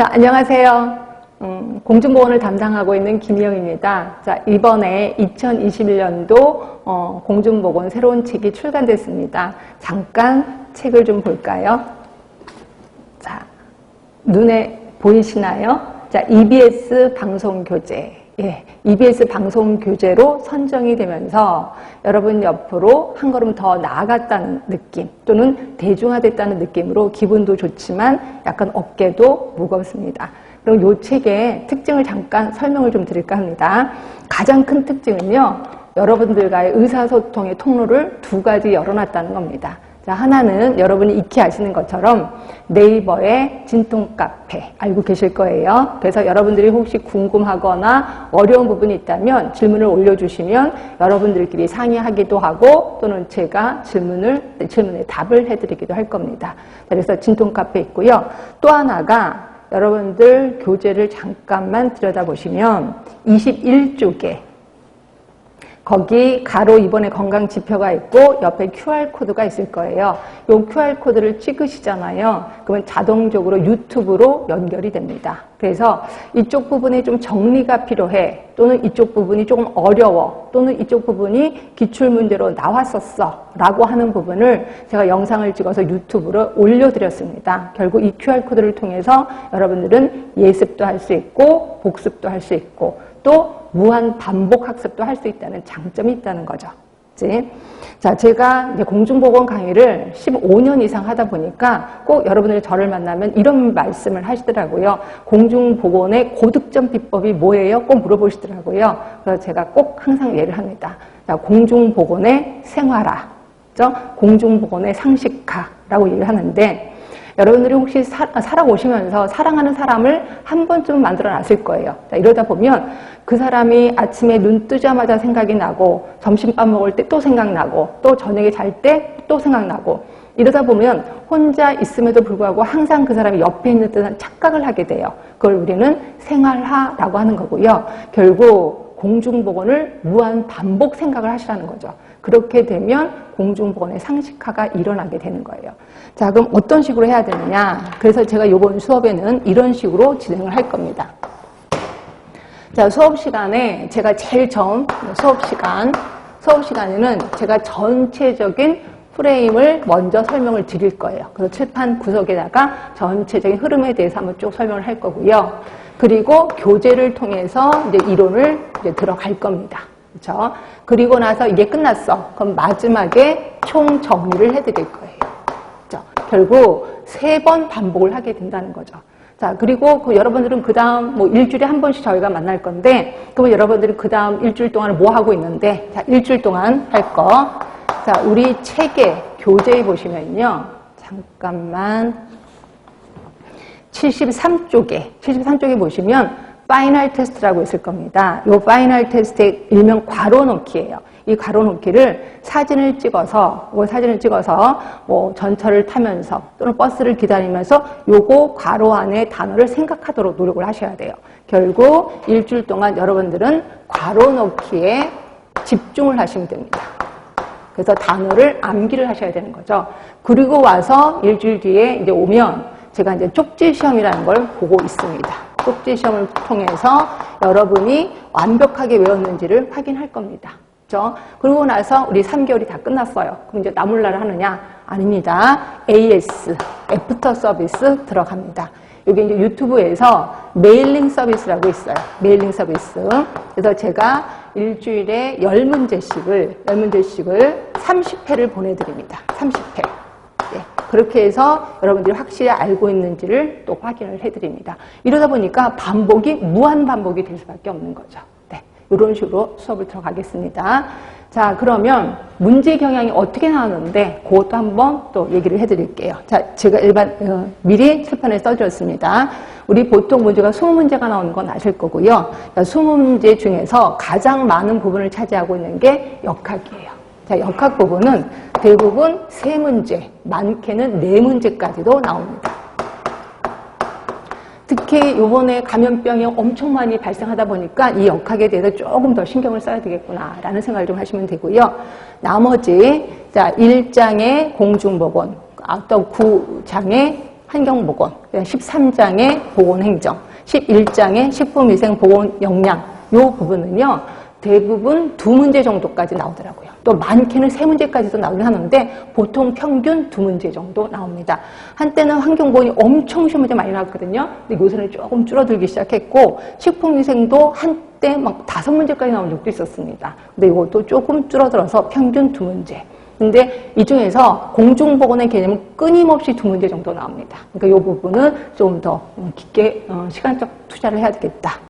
자, 안녕하세요. 공중보건을 담당하고 있는 김희영입니다. 자, 이번에 2021년도 공중보건 새로운 책이 출간됐습니다. 잠깐 책을 좀 볼까요? 자, 눈에 보이시나요? 자, EBS 방송교재. 예, EBS 방송교재로 선정이 되면서 여러분 옆으로 한 걸음 더 나아갔다는 느낌 또는 대중화됐다는 느낌으로 기분도 좋지만 약간 어깨도 무겁습니다. 그럼 이 책의 특징을 잠깐 설명을 좀 드릴까 합니다. 가장 큰 특징은요, 여러분들과의 의사소통의 통로를 두 가지 열어놨다는 겁니다. 자, 하나는 여러분이 익히 아시는 것처럼 네이버의 진통카페 알고 계실 거예요. 그래서 여러분들이 혹시 궁금하거나 어려운 부분이 있다면 질문을 올려주시면 여러분들끼리 상의하기도 하고 또는 제가 질문에 답을 해드리기도 할 겁니다. 그래서 진통카페 있고요. 또 하나가 여러분들 교재를 잠깐만 들여다보시면 21쪽에 거기 가로 2번에 건강 지표가 있고 옆에 QR코드가 있을 거예요. 이 QR코드를 찍으시잖아요. 그러면 자동적으로 유튜브로 연결이 됩니다. 그래서 이쪽 부분에 좀 정리가 필요해 또는 이쪽 부분이 조금 어려워 또는 이쪽 부분이 기출문제로 나왔었어 라고 하는 부분을 제가 영상을 찍어서 유튜브로 올려드렸습니다. 결국 이 QR코드를 통해서 여러분들은 예습도 할 수 있고 복습도 할 수 있고 또 무한 반복 학습도 할 수 있다는 장점이 있다는 거죠. 자, 제가 이제 공중보건 강의를 15년 이상 하다 보니까 꼭 여러분들이 저를 만나면 이런 말씀을 하시더라고요. 공중보건의 고득점 비법이 뭐예요? 꼭 물어보시더라고요. 그래서 제가 꼭 항상 예를 합니다. 자, 공중보건의 생활화, 공중보건의 상식화라고 얘기를 하는데 여러분들이 혹시 살아오시면서 사랑하는 사람을 한 번쯤 만들어 놨을 거예요. 자, 이러다 보면 그 사람이 아침에 눈 뜨자마자 생각이 나고 점심밥 먹을 때 또 생각나고 또 저녁에 잘 때 또 생각나고 이러다 보면 혼자 있음에도 불구하고 항상 그 사람이 옆에 있는 듯한 착각을 하게 돼요. 그걸 우리는 생활화라고 하는 거고요. 결국 공중보건을 무한 반복 생각을 하시라는 거죠. 그렇게 되면 공중보건의 상식화가 일어나게 되는 거예요. 자, 그럼 어떤 식으로 해야 되느냐? 그래서 제가 이번 수업에는 이런 식으로 진행을 할 겁니다. 자, 수업 시간에 제가 제일 처음 수업 시간에는 제가 전체적인 프레임을 먼저 설명을 드릴 거예요. 그래서 칠판 구석에다가 전체적인 흐름에 대해서 한번 쭉 설명을 할 거고요. 그리고 교재를 통해서 이제 이론을 이제 들어갈 겁니다. 그렇죠? 그리고 나서 이게 끝났어. 그럼 마지막에 총 정리를 해드릴 거예요. 그렇죠? 결국 3번 반복을 하게 된다는 거죠. 자, 그리고 여러분들은 그 다음 일주일에 한 번씩 저희가 만날 건데, 그러면 여러분들이 그 다음 일주일 동안 뭐 하고 있는데, 자, 일주일 동안 할 거. 자, 우리 책의 교재에 보시면요. 잠깐만. 73쪽에 보시면 파이널 테스트라고 있을 겁니다. 이 파이널 테스트의 일명 괄호놓기예요. 이 괄호놓기를 사진을 찍어서 뭐 전철을 타면서 또는 버스를 기다리면서 요거 괄호 안에 단어를 생각하도록 노력을 하셔야 돼요. 결국 일주일 동안 여러분들은 괄호놓기에 집중을 하시면 됩니다. 그래서 단어를 암기를 하셔야 되는 거죠. 그리고 와서 일주일 뒤에 이제 오면 제가 이제 쪽지 시험이라는 걸 보고 있습니다. 쪽지 시험을 통해서 여러분이 완벽하게 외웠는지를 확인할 겁니다. 그렇죠? 그러고 나서 우리 3개월이 다 끝났어요. 그럼 이제 나몰라를 하느냐? 아닙니다. AS, 애프터 서비스 들어갑니다. 여기 이제 유튜브에서 메일링 서비스라고 있어요. 메일링 서비스. 그래서 제가 일주일에 10문제씩을 30회를 보내드립니다. 30회. 네, 그렇게 해서 여러분들이 확실히 알고 있는지를 또 확인을 해드립니다. 이러다 보니까 무한 반복이 될 수밖에 없는 거죠. 네, 이런 식으로 수업을 들어가겠습니다. 자, 그러면 문제 경향이 어떻게 나오는데 그것도 한번 또 얘기를 해드릴게요. 자, 제가 미리 칠판에 써드렸습니다. 우리 보통 문제가 20문제가 나오는 건 아실 거고요. 20문제 중에서 가장 많은 부분을 차지하고 있는 게 역학이에요. 자, 역학 부분은 대부분 3문제, 많게는 4문제까지도 나옵니다. 특히 이번에 감염병이 엄청 많이 발생하다 보니까 이 역학에 대해서 조금 더 신경을 써야 되겠구나라는 생각을 좀 하시면 되고요. 나머지, 자, 1장의 공중보건, 또 9장의 환경보건, 13장의 보건행정, 11장의 식품위생보건 역량, 요 부분은요, 대부분 2문제 정도까지 나오더라고요. 또 많게는 3문제까지도 나오긴 하는데 보통 평균 2문제 정도 나옵니다. 한때는 환경보건이 엄청 시험 문제 많이 나왔거든요. 근데 요새는 조금 줄어들기 시작했고 식품위생도 한때 막 5문제까지 나온 적도 있었습니다. 근데 이것도 조금 줄어들어서 평균 2문제. 근데 이 중에서 공중보건의 개념은 끊임없이 2문제 정도 나옵니다. 그러니까 이 부분은 좀 더 깊게 시간적 투자를 해야 되겠다.